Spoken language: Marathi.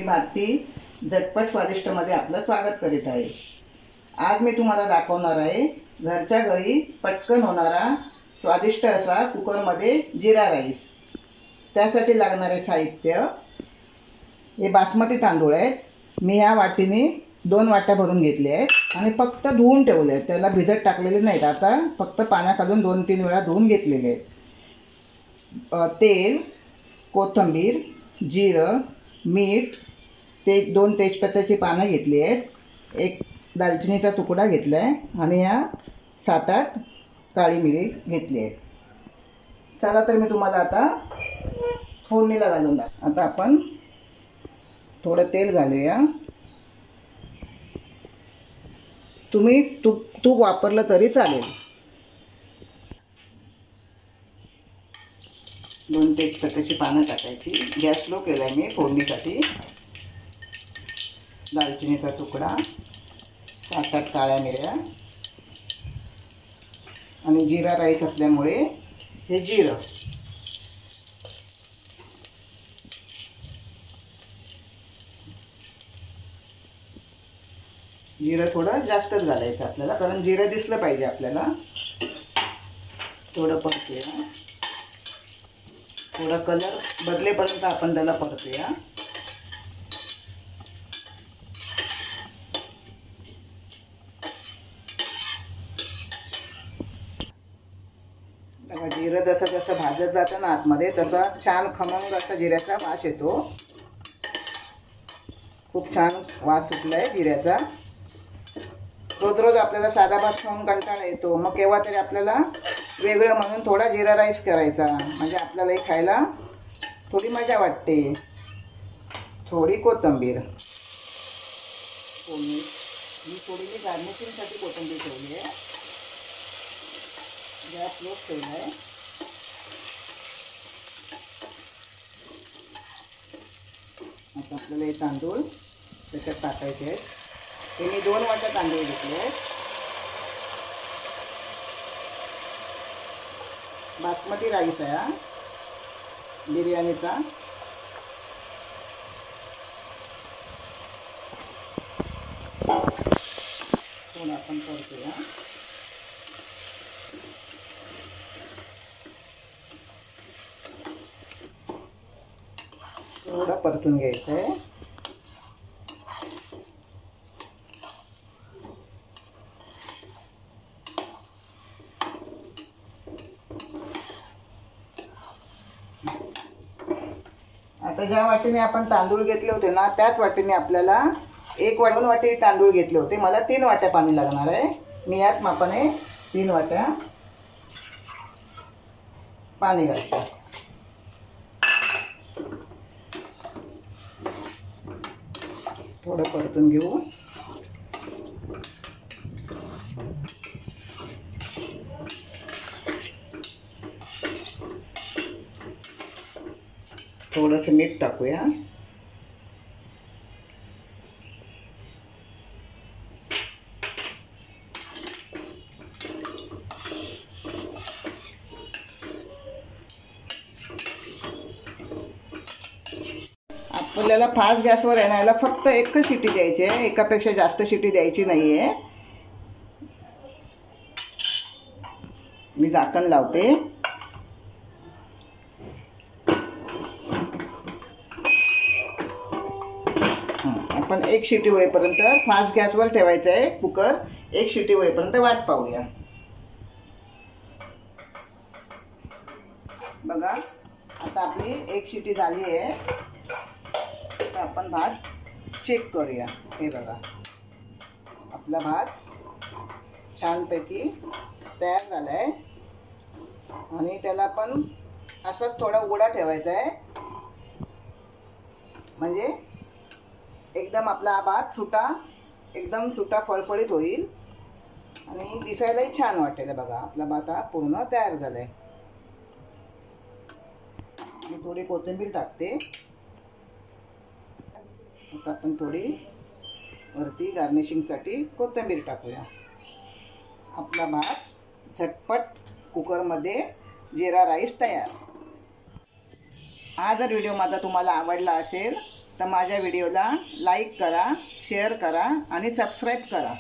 मी भारती झटपट स्वादिष्टमध्ये आपलं स्वागत करीत आहे। आज मी तुम्हाला दाखवणार आहे घरच्या घरी पटकन होणारा स्वादिष्ट असा कुकरमध्ये जिरा राईस। त्यासाठी लागणारे साहित्य हे बासमती तांदूळ आहेत। मी ह्या वाटीने 2 वाट्या भरून घेतले आहेत आणि फक्त धुवून ठेवले आहेत, त्याला भिजत टाकलेले नाहीत। आता फक्त पाण्याखालून 2-3 वेळा धुवून घेतलेले आहेत। तेल, कोथिंबीर, जिरं, मीठ, 2 तेजपत्त्याची पानं घेतली आहेत, 1 दालचिनीचा तुकडा घेतला आहे आणि ह्या 7-8 काळी मिरी घेतली आहे। चला तर मी तुम्हाला आता फोडणीला घालून आता आपण थोडं तेल घालूया। तुम्ही तूप वापरलं तरी चालेल। 2 तेजपत्त्याची पानं टाकायची। गॅस लो केला मी फोडणीसाठी। दालचिनीचा तुकडा, 7-8 काळ्या मिऱ्या आणि जिरा राईस असल्यामुळे हे जिरं। जिरं थोडं जास्तच घालायचं आपल्याला, कारण जिरं दिसलं पाहिजे आपल्याला। थोडं परतूया, थोडा कलर बदलेपर्यंत आपण त्याला परतूया। जिरं जसं जसं भाजत जातं ना आतमध्ये, तसा छान खमंग असा जिऱ्याचा वास येतो। खूप छान वास सुटलाय जिऱ्याचा। रोज रोज आपल्याला साधा भात खाऊन कंटाळा येतो, मग केव्हा तरी आपल्याला वेगळं म्हणून थोडा जिरा राईस करायचा, म्हणजे आपल्याला हे खायला थोडी मजा वाटते। थोडी कोथिंबीर, मी थोडी गार्निशिंगसाठी कोथिंबीर ठेवली आहे। गॅस लो ठेवला आहे। आता आपल्याला हे तांदूळ त्याच्यात टाकायचे आहेत। हे मी 2 वाट्या तांदूळ घेतले आहेत। बासमती राईस आहे हा, बिर्याणीचा। थोडं आपण परतूया। थोडं परतून घ्यायचं आहे। आता ज्या वाटीने आपण तांदूळ घेतले होते ना, त्याच वाटीने आपल्याला 1 वाटी तांदूळ घेतले होते। मला 3 वाट्या पाणी लागणार आहे। मी याच मापाने 3 वाट्या पाणी घालते। थोडं परतून घेऊ। थोडंसं मीठ टाकूया। आपल्याला फास्ट गॅसवर येण्याला फक्त 1 शिटी द्यायची आहे, एकापेक्षा जास्त शिटी द्यायची नाही आहे। मी झाकण लावते। आपण 1 शिटी होईपर्यंत फास्ट गॅसवर ठेवायचं आहे कुकर। 1 शिटी होईपर्यंत वाट पाहूया। बघा आता आपली 1 शिटी झाली आहे। तर आपण भात चेक करूया। हे बघा आपला भात छानपैकी तयार झाला आहे आणि त्याला पण असंच थोडा उघडा ठेवायचा आहे, म्हणजे एकदम आपला भात एकदम सुटा फळफळीत होईल आणि दिसायलाही छान वाटेल। बघा आपला भात हा पूर्ण तयार झाला आहे। मी थोडी कोथिंबीर टाकते। आता आपण थोडी वरती गार्निशिंगसाठी कोथिंबीर टाकूया। आपला भात झटपट कुकरमध्ये जिरा राईस तयार। हा जर व्हिडिओ माझा तुम्हाला आवडला असेल तर माझ्या व्हिडिओला लाईक करा, शेअर करा आणि सबस्क्राईब करा.